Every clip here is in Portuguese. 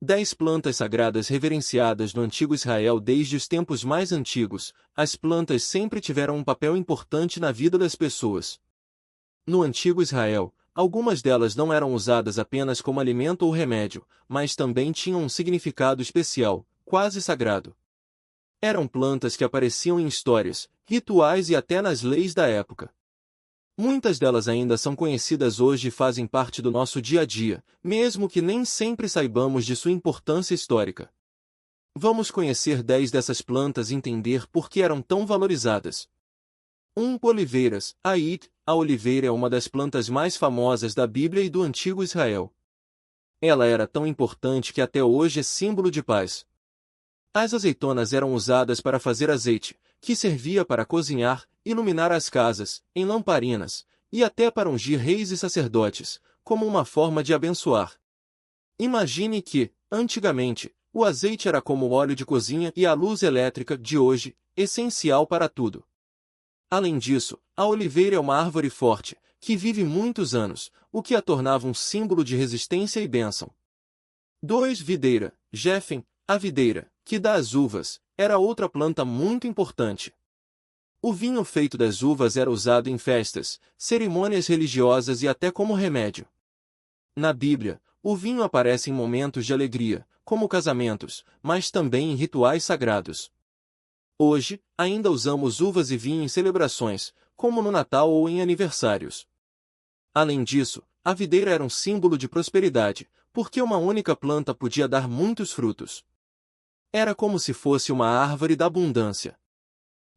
10 plantas sagradas reverenciadas no antigo Israel. Desde os tempos mais antigos, as plantas sempre tiveram um papel importante na vida das pessoas. No antigo Israel, algumas delas não eram usadas apenas como alimento ou remédio, mas também tinham um significado especial, quase sagrado. Eram plantas que apareciam em histórias, rituais e até nas leis da época. Muitas delas ainda são conhecidas hoje e fazem parte do nosso dia a dia, mesmo que nem sempre saibamos de sua importância histórica. Vamos conhecer 10 dessas plantas e entender por que eram tão valorizadas. 1. Oliveiras. A oliveira é uma das plantas mais famosas da Bíblia e do antigo Israel. Ela era tão importante que até hoje é símbolo de paz. As azeitonas eram usadas para fazer azeite, que servia para cozinhar, iluminar as casas, em lamparinas, e até para ungir reis e sacerdotes, como uma forma de abençoar. Imagine que, antigamente, o azeite era como o óleo de cozinha e a luz elétrica de hoje, essencial para tudo. Além disso, a oliveira é uma árvore forte, que vive muitos anos, o que a tornava um símbolo de resistência e bênção. 2. Videira. Géfen, a videira, que dá as uvas, era outra planta muito importante. O vinho feito das uvas era usado em festas, cerimônias religiosas e até como remédio. Na Bíblia, o vinho aparece em momentos de alegria, como casamentos, mas também em rituais sagrados. Hoje, ainda usamos uvas e vinho em celebrações, como no Natal ou em aniversários. Além disso, a videira era um símbolo de prosperidade, porque uma única planta podia dar muitos frutos. Era como se fosse uma árvore da abundância.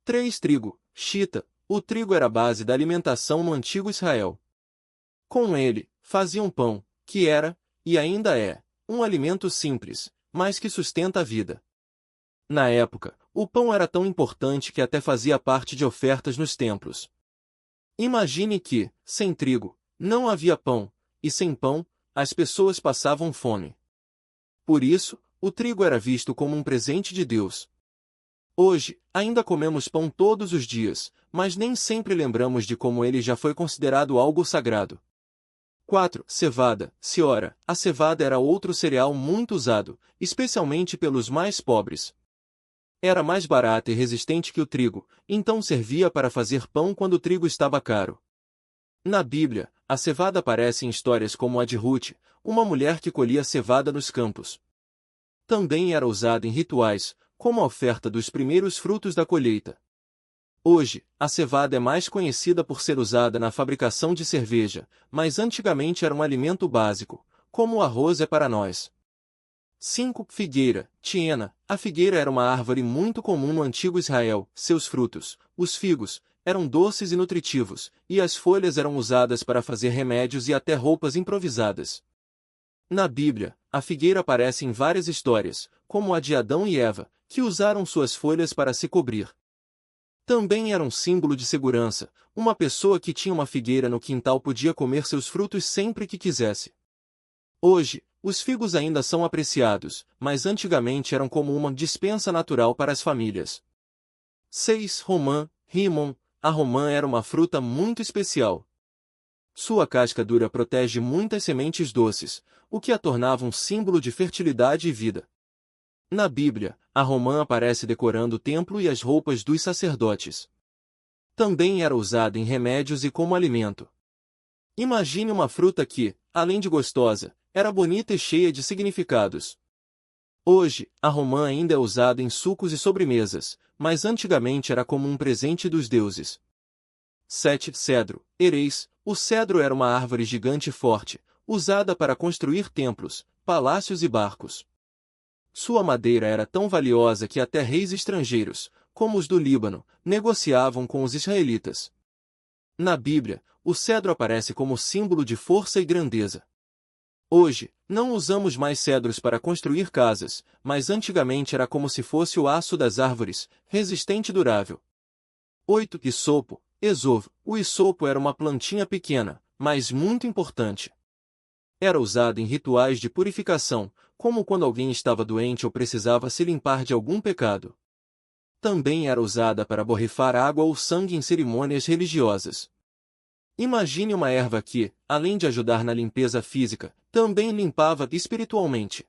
3. Trigo. Chita. O trigo era a base da alimentação no antigo Israel. Com ele, faziam pão, que era, e ainda é, um alimento simples, mas que sustenta a vida. Na época, o pão era tão importante que até fazia parte de ofertas nos templos. Imagine que, sem trigo, não havia pão, e sem pão, as pessoas passavam fome. Por isso, o trigo era visto como um presente de Deus. Hoje, ainda comemos pão todos os dias, mas nem sempre lembramos de como ele já foi considerado algo sagrado. 4. Cevada. Seora. A cevada era outro cereal muito usado, especialmente pelos mais pobres. Era mais barata e resistente que o trigo, então servia para fazer pão quando o trigo estava caro. Na Bíblia, a cevada aparece em histórias como a de Ruth, uma mulher que colhia cevada nos campos. Também era usada em rituais, como a oferta dos primeiros frutos da colheita. Hoje, a cevada é mais conhecida por ser usada na fabricação de cerveja, mas antigamente era um alimento básico, como o arroz é para nós. 5. Figueira. Tiena. A figueira era uma árvore muito comum no antigo Israel. Seus frutos, os figos, eram doces e nutritivos, e as folhas eram usadas para fazer remédios e até roupas improvisadas. Na Bíblia, a figueira aparece em várias histórias, como a de Adão e Eva, que usaram suas folhas para se cobrir. Também era um símbolo de segurança, uma pessoa que tinha uma figueira no quintal podia comer seus frutos sempre que quisesse. Hoje, os figos ainda são apreciados, mas antigamente eram como uma dispensa natural para as famílias. 6. Romã. Rimon. A romã era uma fruta muito especial. Sua casca dura protege muitas sementes doces, o que a tornava um símbolo de fertilidade e vida. Na Bíblia, a romã aparece decorando o templo e as roupas dos sacerdotes. Também era usada em remédios e como alimento. Imagine uma fruta que, além de gostosa, era bonita e cheia de significados. Hoje, a romã ainda é usada em sucos e sobremesas, mas antigamente era como um presente dos deuses. 7. Cedro. Ereis. O cedro era uma árvore gigante e forte, usada para construir templos, palácios e barcos. Sua madeira era tão valiosa que até reis estrangeiros, como os do Líbano, negociavam com os israelitas. Na Bíblia, o cedro aparece como símbolo de força e grandeza. Hoje, não usamos mais cedros para construir casas, mas antigamente era como se fosse o aço das árvores, resistente e durável. 8. Isopo. Esovo. O isopo era uma plantinha pequena, mas muito importante. Era usado em rituais de purificação, como quando alguém estava doente ou precisava se limpar de algum pecado. Também era usada para borrifar água ou sangue em cerimônias religiosas. Imagine uma erva que, além de ajudar na limpeza física, também limpava espiritualmente.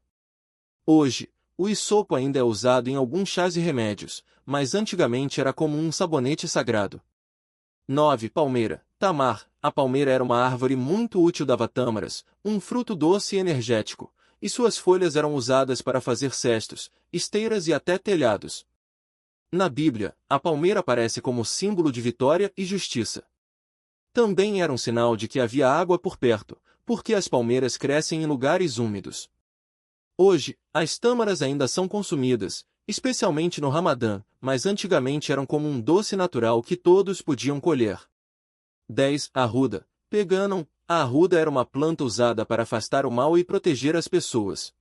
Hoje, o hisopo ainda é usado em alguns chás e remédios, mas antigamente era comum um sabonete sagrado. 9. Palmeira. Tamar. A palmeira era uma árvore muito útil, dava tâmaras, um fruto doce e energético, e suas folhas eram usadas para fazer cestos, esteiras e até telhados. Na Bíblia, a palmeira aparece como símbolo de vitória e justiça. Também era um sinal de que havia água por perto, porque as palmeiras crescem em lugares úmidos. Hoje, as tâmaras ainda são consumidas, especialmente no Ramadã, mas antigamente eram como um doce natural que todos podiam colher. 10. Arruda. Peganam. A arruda era uma planta usada para afastar o mal e proteger as pessoas.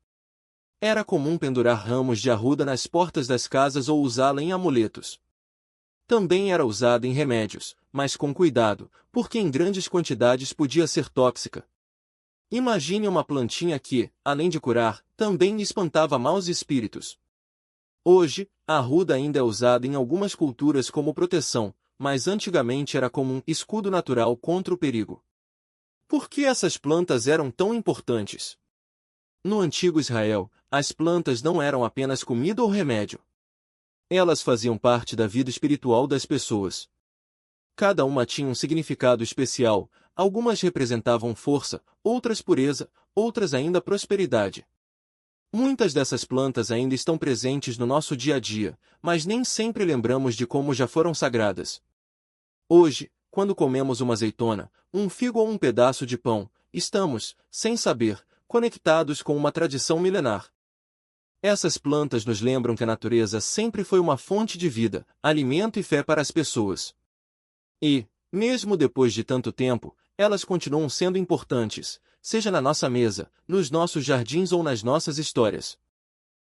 Era comum pendurar ramos de arruda nas portas das casas ou usá-la em amuletos. Também era usada em remédios, mas com cuidado, porque em grandes quantidades podia ser tóxica. Imagine uma plantinha que, além de curar, também espantava maus espíritos. Hoje, a arruda ainda é usada em algumas culturas como proteção, mas antigamente era como um escudo natural contra o perigo. Por que essas plantas eram tão importantes? No antigo Israel, as plantas não eram apenas comida ou remédio. Elas faziam parte da vida espiritual das pessoas. Cada uma tinha um significado especial, algumas representavam força, outras pureza, outras ainda prosperidade. Muitas dessas plantas ainda estão presentes no nosso dia a dia, mas nem sempre lembramos de como já foram sagradas. Hoje, quando comemos uma azeitona, um figo ou um pedaço de pão, estamos, sem saber, conectados com uma tradição milenar. Essas plantas nos lembram que a natureza sempre foi uma fonte de vida, alimento e fé para as pessoas. E, mesmo depois de tanto tempo, elas continuam sendo importantes, seja na nossa mesa, nos nossos jardins ou nas nossas histórias.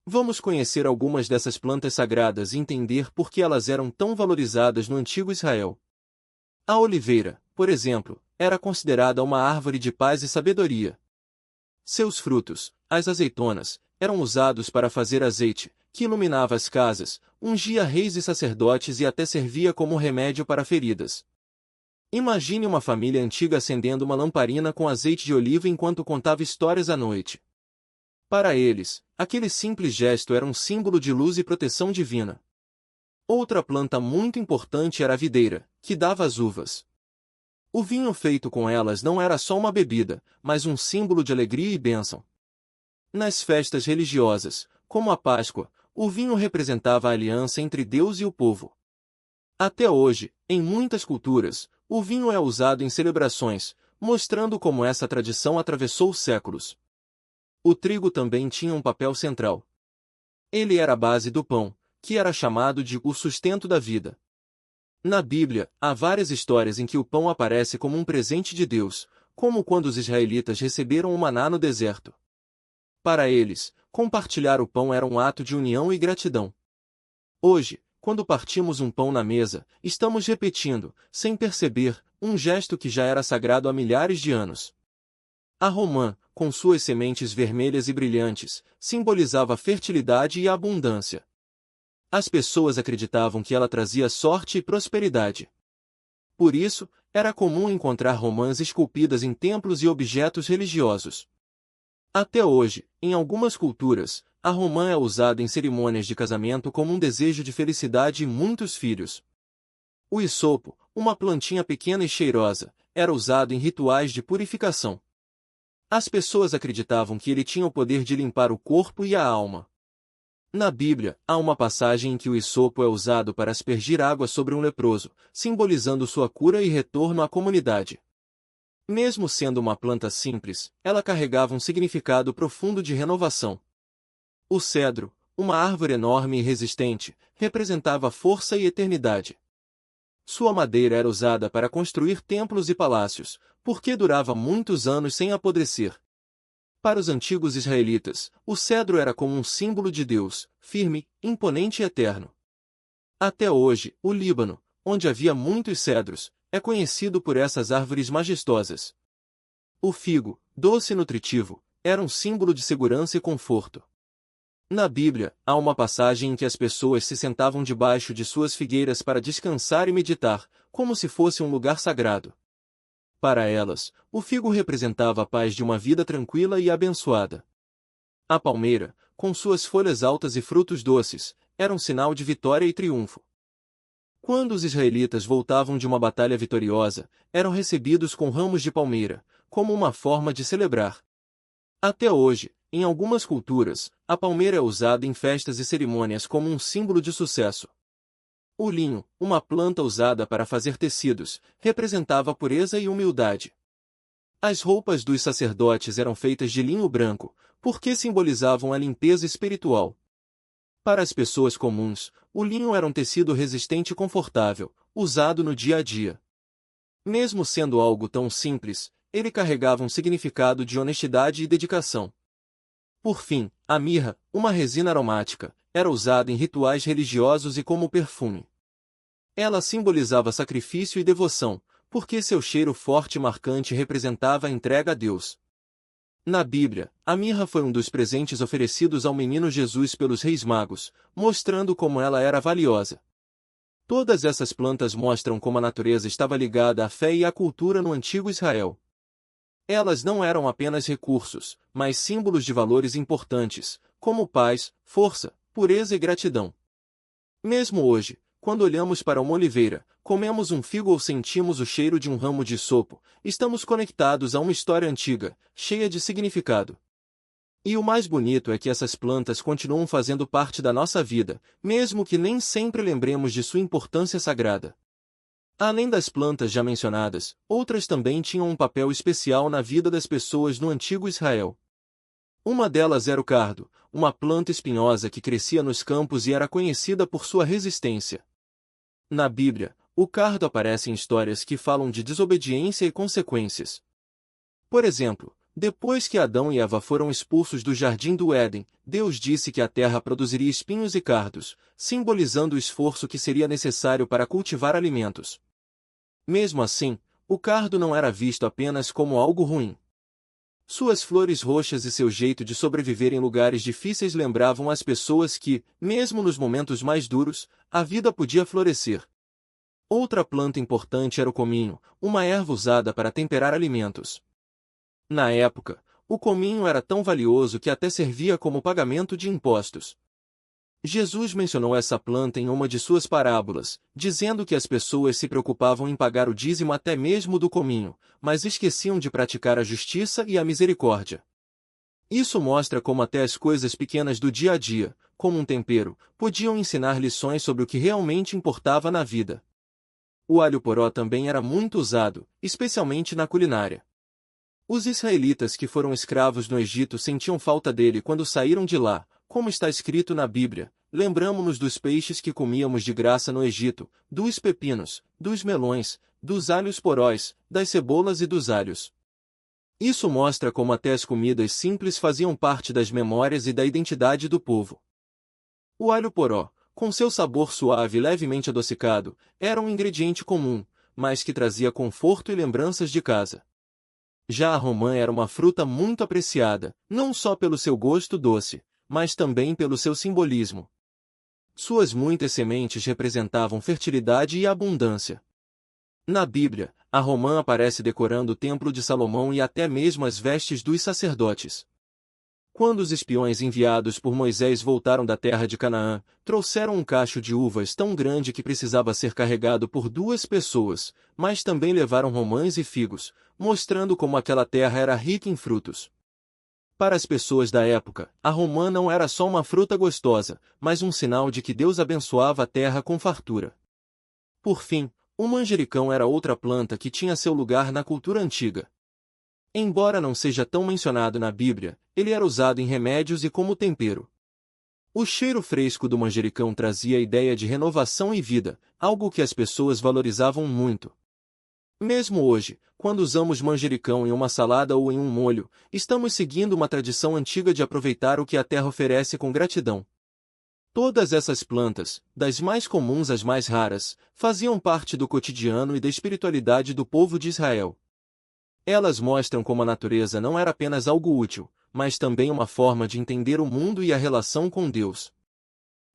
Vamos conhecer algumas dessas plantas sagradas e entender por que elas eram tão valorizadas no antigo Israel. A oliveira, por exemplo, era considerada uma árvore de paz e sabedoria. Seus frutos, as azeitonas, eram usados para fazer azeite, que iluminava as casas, ungia reis e sacerdotes e até servia como remédio para feridas. Imagine uma família antiga acendendo uma lamparina com azeite de oliva enquanto contava histórias à noite. Para eles, aquele simples gesto era um símbolo de luz e proteção divina. Outra planta muito importante era a videira, que dava as uvas. O vinho feito com elas não era só uma bebida, mas um símbolo de alegria e bênção. Nas festas religiosas, como a Páscoa, o vinho representava a aliança entre Deus e o povo. Até hoje, em muitas culturas, o vinho é usado em celebrações, mostrando como essa tradição atravessou séculos. O trigo também tinha um papel central. Ele era a base do pão, que era chamado de o sustento da vida. Na Bíblia, há várias histórias em que o pão aparece como um presente de Deus, como quando os israelitas receberam o maná no deserto. Para eles, compartilhar o pão era um ato de união e gratidão. Hoje, quando partimos um pão na mesa, estamos repetindo, sem perceber, um gesto que já era sagrado há milhares de anos. A romã, com suas sementes vermelhas e brilhantes, simbolizava a fertilidade e a abundância. As pessoas acreditavam que ela trazia sorte e prosperidade. Por isso, era comum encontrar romãs esculpidas em templos e objetos religiosos. Até hoje, em algumas culturas, a romã é usada em cerimônias de casamento como um desejo de felicidade e muitos filhos. O hisopo, uma plantinha pequena e cheirosa, era usado em rituais de purificação. As pessoas acreditavam que ele tinha o poder de limpar o corpo e a alma. Na Bíblia, há uma passagem em que o hisopo é usado para aspergir água sobre um leproso, simbolizando sua cura e retorno à comunidade. Mesmo sendo uma planta simples, ela carregava um significado profundo de renovação. O cedro, uma árvore enorme e resistente, representava força e eternidade. Sua madeira era usada para construir templos e palácios, porque durava muitos anos sem apodrecer. Para os antigos israelitas, o cedro era como um símbolo de Deus, firme, imponente e eterno. Até hoje, o Líbano, onde havia muitos cedros, é conhecido por essas árvores majestosas. O figo, doce e nutritivo, era um símbolo de segurança e conforto. Na Bíblia, há uma passagem em que as pessoas se sentavam debaixo de suas figueiras para descansar e meditar, como se fosse um lugar sagrado. Para elas, o figo representava a paz de uma vida tranquila e abençoada. A palmeira, com suas folhas altas e frutos doces, era um sinal de vitória e triunfo. Quando os israelitas voltavam de uma batalha vitoriosa, eram recebidos com ramos de palmeira, como uma forma de celebrar. Até hoje, em algumas culturas, a palmeira é usada em festas e cerimônias como um símbolo de sucesso. O linho, uma planta usada para fazer tecidos, representava pureza e humildade. As roupas dos sacerdotes eram feitas de linho branco, porque simbolizavam a limpeza espiritual. Para as pessoas comuns, o linho era um tecido resistente e confortável, usado no dia a dia. Mesmo sendo algo tão simples, ele carregava um significado de honestidade e dedicação. Por fim, a mirra, uma resina aromática, era usada em rituais religiosos e como perfume. Ela simbolizava sacrifício e devoção, porque seu cheiro forte e marcante representava a entrega a Deus. Na Bíblia, a mirra foi um dos presentes oferecidos ao menino Jesus pelos reis magos, mostrando como ela era valiosa. Todas essas plantas mostram como a natureza estava ligada à fé e à cultura no antigo Israel. Elas não eram apenas recursos, mas símbolos de valores importantes, como paz, força, pureza e gratidão. Mesmo hoje, quando olhamos para uma oliveira, comemos um figo ou sentimos o cheiro de um ramo de sopo, estamos conectados a uma história antiga, cheia de significado. E o mais bonito é que essas plantas continuam fazendo parte da nossa vida, mesmo que nem sempre lembremos de sua importância sagrada. Além das plantas já mencionadas, outras também tinham um papel especial na vida das pessoas no antigo Israel. Uma delas era o cardo, uma planta espinhosa que crescia nos campos e era conhecida por sua resistência. Na Bíblia, o cardo aparece em histórias que falam de desobediência e consequências. Por exemplo, depois que Adão e Eva foram expulsos do jardim do Éden, Deus disse que a terra produziria espinhos e cardos, simbolizando o esforço que seria necessário para cultivar alimentos. Mesmo assim, o cardo não era visto apenas como algo ruim. Suas flores roxas e seu jeito de sobreviver em lugares difíceis lembravam às pessoas que, mesmo nos momentos mais duros, a vida podia florescer. Outra planta importante era o cominho, uma erva usada para temperar alimentos. Na época, o cominho era tão valioso que até servia como pagamento de impostos. Jesus mencionou essa planta em uma de suas parábolas, dizendo que as pessoas se preocupavam em pagar o dízimo até mesmo do cominho, mas esqueciam de praticar a justiça e a misericórdia. Isso mostra como até as coisas pequenas do dia a dia, como um tempero, podiam ensinar lições sobre o que realmente importava na vida. O alho poró também era muito usado, especialmente na culinária. Os israelitas que foram escravos no Egito sentiam falta dele quando saíram de lá, como está escrito na Bíblia, lembramo-nos dos peixes que comíamos de graça no Egito, dos pepinos, dos melões, dos alhos poróis, das cebolas e dos alhos. Isso mostra como até as comidas simples faziam parte das memórias e da identidade do povo. O alho poró, com seu sabor suave e levemente adocicado, era um ingrediente comum, mas que trazia conforto e lembranças de casa. Já a romã era uma fruta muito apreciada, não só pelo seu gosto doce, mas também pelo seu simbolismo. Suas muitas sementes representavam fertilidade e abundância. Na Bíblia, a romã aparece decorando o Templo de Salomão e até mesmo as vestes dos sacerdotes. Quando os espiões enviados por Moisés voltaram da terra de Canaã, trouxeram um cacho de uvas tão grande que precisava ser carregado por 2 pessoas, mas também levaram romãs e figos, mostrando como aquela terra era rica em frutos. Para as pessoas da época, a romã não era só uma fruta gostosa, mas um sinal de que Deus abençoava a terra com fartura. Por fim, o manjericão era outra planta que tinha seu lugar na cultura antiga. Embora não seja tão mencionado na Bíblia, ele era usado em remédios e como tempero. O cheiro fresco do manjericão trazia a ideia de renovação e vida, algo que as pessoas valorizavam muito. Mesmo hoje, quando usamos manjericão em uma salada ou em um molho, estamos seguindo uma tradição antiga de aproveitar o que a terra oferece com gratidão. Todas essas plantas, das mais comuns às mais raras, faziam parte do cotidiano e da espiritualidade do povo de Israel. Elas mostram como a natureza não era apenas algo útil, mas também uma forma de entender o mundo e a relação com Deus.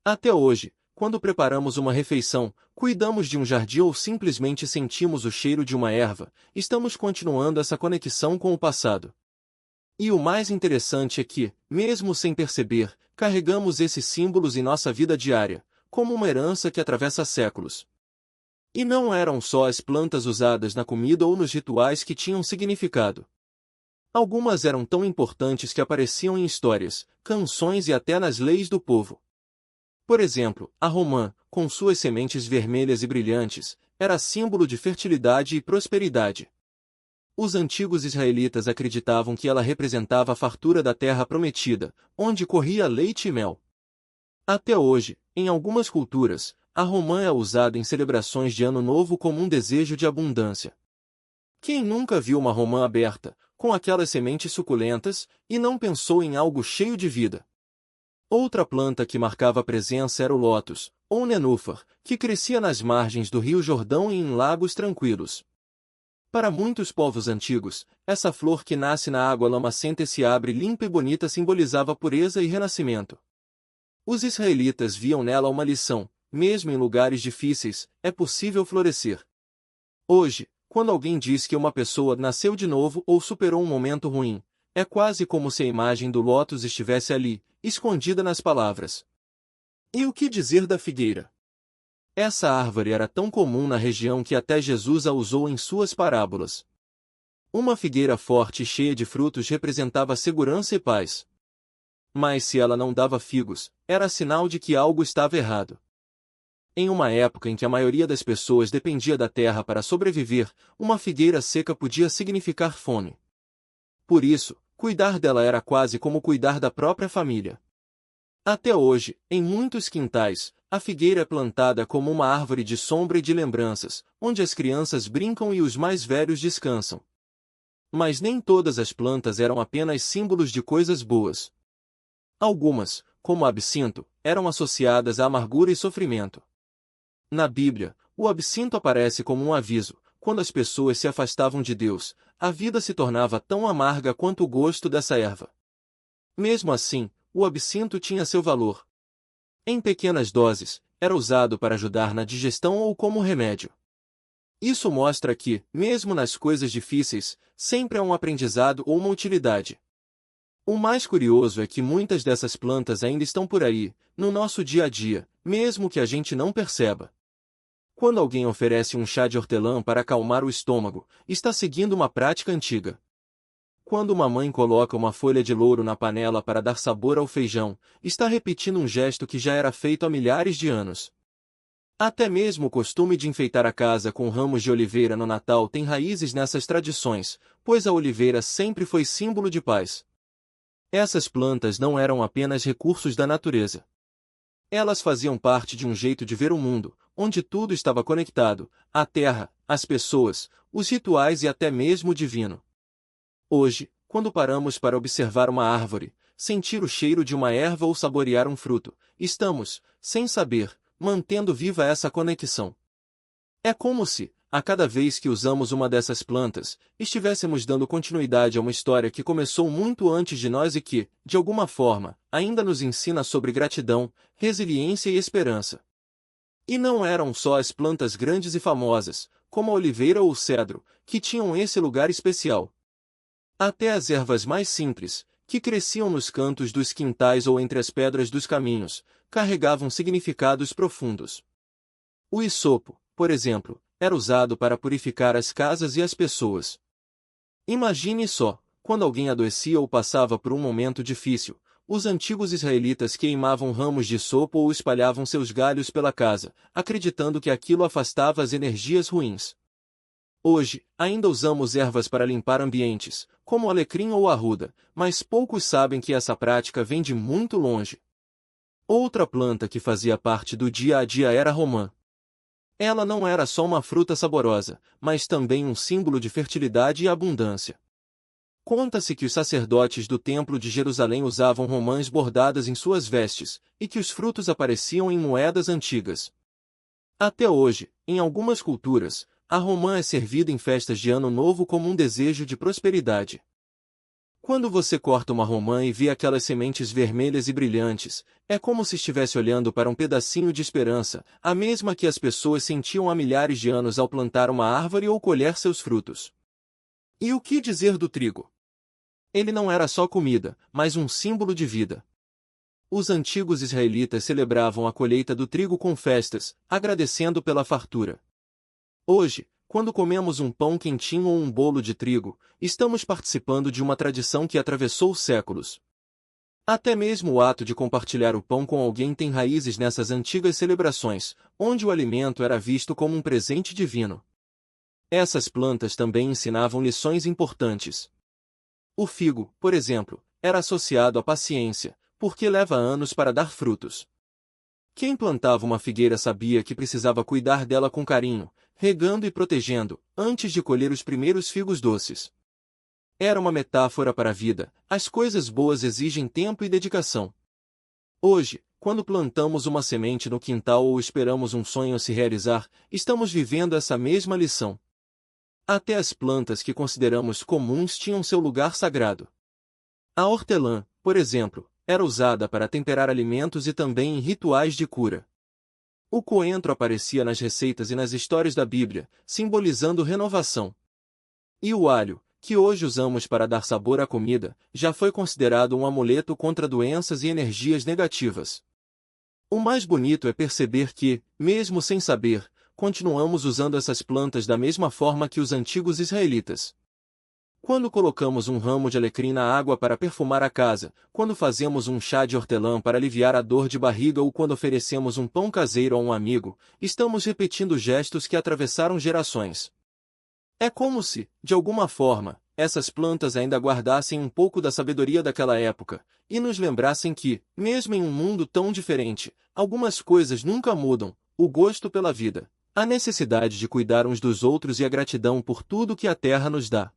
Até hoje, quando preparamos uma refeição, cuidamos de um jardim ou simplesmente sentimos o cheiro de uma erva, estamos continuando essa conexão com o passado. E o mais interessante é que, mesmo sem perceber, carregamos esses símbolos em nossa vida diária, como uma herança que atravessa séculos. E não eram só as plantas usadas na comida ou nos rituais que tinham significado. Algumas eram tão importantes que apareciam em histórias, canções e até nas leis do povo. Por exemplo, a romã, com suas sementes vermelhas e brilhantes, era símbolo de fertilidade e prosperidade. Os antigos israelitas acreditavam que ela representava a fartura da terra prometida, onde corria leite e mel. Até hoje, em algumas culturas, a romã é usada em celebrações de Ano Novo como um desejo de abundância. Quem nunca viu uma romã aberta, com aquelas sementes suculentas, e não pensou em algo cheio de vida? Outra planta que marcava a presença era o lótus, ou nenúfar, que crescia nas margens do rio Jordão e em lagos tranquilos. Para muitos povos antigos, essa flor que nasce na água lamacenta e se abre limpa e bonita simbolizava pureza e renascimento. Os israelitas viam nela uma lição: mesmo em lugares difíceis, é possível florescer. Hoje, quando alguém diz que uma pessoa nasceu de novo ou superou um momento ruim, é quase como se a imagem do lótus estivesse ali, escondida nas palavras. E o que dizer da figueira? Essa árvore era tão comum na região que até Jesus a usou em suas parábolas. Uma figueira forte e cheia de frutos representava segurança e paz. Mas se ela não dava figos, era sinal de que algo estava errado. Em uma época em que a maioria das pessoas dependia da terra para sobreviver, uma figueira seca podia significar fome. Por isso, cuidar dela era quase como cuidar da própria família. Até hoje, em muitos quintais, a figueira é plantada como uma árvore de sombra e de lembranças, onde as crianças brincam e os mais velhos descansam. Mas nem todas as plantas eram apenas símbolos de coisas boas. Algumas, como o absinto, eram associadas à amargura e sofrimento. Na Bíblia, o absinto aparece como um aviso: quando as pessoas se afastavam de Deus, a vida se tornava tão amarga quanto o gosto dessa erva. Mesmo assim, o absinto tinha seu valor. Em pequenas doses, era usado para ajudar na digestão ou como remédio. Isso mostra que, mesmo nas coisas difíceis, sempre há um aprendizado ou uma utilidade. O mais curioso é que muitas dessas plantas ainda estão por aí, no nosso dia a dia, mesmo que a gente não perceba. Quando alguém oferece um chá de hortelã para acalmar o estômago, está seguindo uma prática antiga. Quando uma mãe coloca uma folha de louro na panela para dar sabor ao feijão, está repetindo um gesto que já era feito há milhares de anos. Até mesmo o costume de enfeitar a casa com ramos de oliveira no Natal tem raízes nessas tradições, pois a oliveira sempre foi símbolo de paz. Essas plantas não eram apenas recursos da natureza. Elas faziam parte de um jeito de ver o mundo, onde tudo estava conectado: a terra, as pessoas, os rituais e até mesmo o divino. Hoje, quando paramos para observar uma árvore, sentir o cheiro de uma erva ou saborear um fruto, estamos, sem saber, mantendo viva essa conexão. É como se, a cada vez que usamos uma dessas plantas, estivéssemos dando continuidade a uma história que começou muito antes de nós e que, de alguma forma, ainda nos ensina sobre gratidão, resiliência e esperança. E não eram só as plantas grandes e famosas, como a oliveira ou o cedro, que tinham esse lugar especial. Até as ervas mais simples, que cresciam nos cantos dos quintais ou entre as pedras dos caminhos, carregavam significados profundos. O hisopo, por exemplo, era usado para purificar as casas e as pessoas. Imagine só, quando alguém adoecia ou passava por um momento difícil, os antigos israelitas queimavam ramos de hisopo ou espalhavam seus galhos pela casa, acreditando que aquilo afastava as energias ruins. Hoje, ainda usamos ervas para limpar ambientes, como o alecrim ou a arruda, mas poucos sabem que essa prática vem de muito longe. Outra planta que fazia parte do dia a dia era a romã. Ela não era só uma fruta saborosa, mas também um símbolo de fertilidade e abundância. Conta-se que os sacerdotes do Templo de Jerusalém usavam romãs bordadas em suas vestes, e que os frutos apareciam em moedas antigas. Até hoje, em algumas culturas, a romã é servida em festas de Ano Novo como um desejo de prosperidade. Quando você corta uma romã e vê aquelas sementes vermelhas e brilhantes, é como se estivesse olhando para um pedacinho de esperança, a mesma que as pessoas sentiam há milhares de anos ao plantar uma árvore ou colher seus frutos. E o que dizer do trigo? Ele não era só comida, mas um símbolo de vida. Os antigos israelitas celebravam a colheita do trigo com festas, agradecendo pela fartura. Hoje, quando comemos um pão quentinho ou um bolo de trigo, estamos participando de uma tradição que atravessou séculos. Até mesmo o ato de compartilhar o pão com alguém tem raízes nessas antigas celebrações, onde o alimento era visto como um presente divino. Essas plantas também ensinavam lições importantes. O figo, por exemplo, era associado à paciência, porque leva anos para dar frutos. Quem plantava uma figueira sabia que precisava cuidar dela com carinho, regando e protegendo, antes de colher os primeiros figos doces. Era uma metáfora para a vida, as coisas boas exigem tempo e dedicação. Hoje, quando plantamos uma semente no quintal ou esperamos um sonho se realizar, estamos vivendo essa mesma lição. Até as plantas que consideramos comuns tinham seu lugar sagrado. A hortelã, por exemplo, era usada para temperar alimentos e também em rituais de cura. O coentro aparecia nas receitas e nas histórias da Bíblia, simbolizando renovação. E o alho, que hoje usamos para dar sabor à comida, já foi considerado um amuleto contra doenças e energias negativas. O mais bonito é perceber que, mesmo sem saber, continuamos usando essas plantas da mesma forma que os antigos israelitas. Quando colocamos um ramo de alecrim na água para perfumar a casa, quando fazemos um chá de hortelã para aliviar a dor de barriga ou quando oferecemos um pão caseiro a um amigo, estamos repetindo gestos que atravessaram gerações. É como se, de alguma forma, essas plantas ainda guardassem um pouco da sabedoria daquela época, e nos lembrassem que, mesmo em um mundo tão diferente, algumas coisas nunca mudam: o gosto pela vida, a necessidade de cuidar uns dos outros e a gratidão por tudo que a terra nos dá.